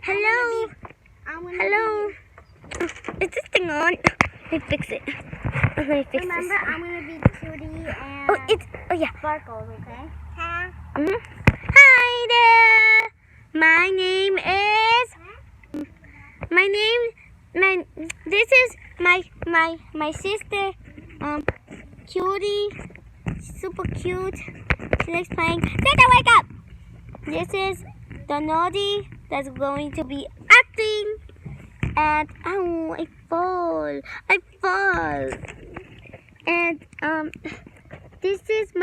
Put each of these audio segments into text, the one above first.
Hello. Hello. Is this thing on? Let me fix it. Let me fix Remember, this. I'm gonna be Cutie and Yeah. Sparkles, okay? Hi there. My name is. This is my sister. Cutie. Super cute. She likes playing. Dada, wake up. This is the naughty that's going to be acting. And I fall. And this is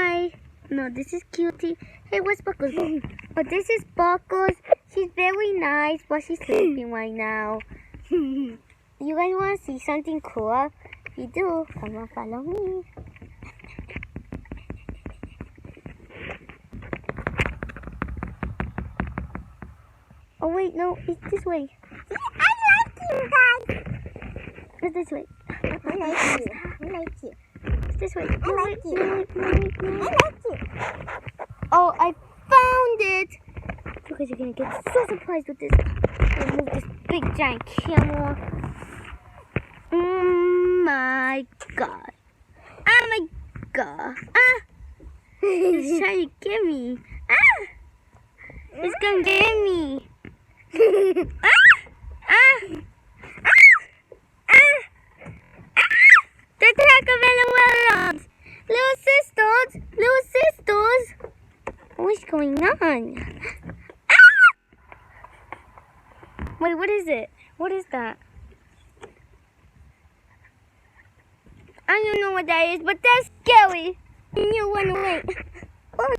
this is Cutie. Hey, where's Sparkles? Oh, this is Sparkles. She's very nice, but she's sleeping right now. You guys want to see something cool? If you do, come on, follow me. Oh wait, no, it's this way. I like you guys. It's this way. I like you. I like you. It's this way. I like you. No. I like you. Oh, I found it! You guys are gonna get so surprised with this. I'll move this big giant camera. Oh my god. Oh my god. It's trying to get me. It's gonna get me. The Taco Little sisters. What's going on? Wait, what is it? What is that? I don't know what that is, but that's scary. And you run away. Little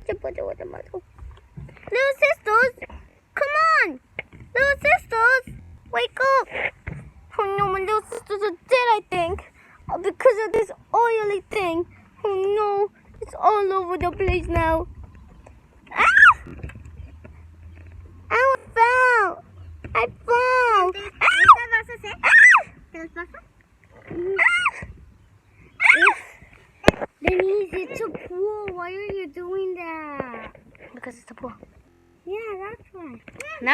sisters, come on. Little sisters, wake up. Oh no, my little sisters are dead, I think. Because of this oily thing. Oh no, it's all over the place now. I fell. Denise, it's a pool. Why are you doing that? Because it's a pool. Yeah, that's right. No.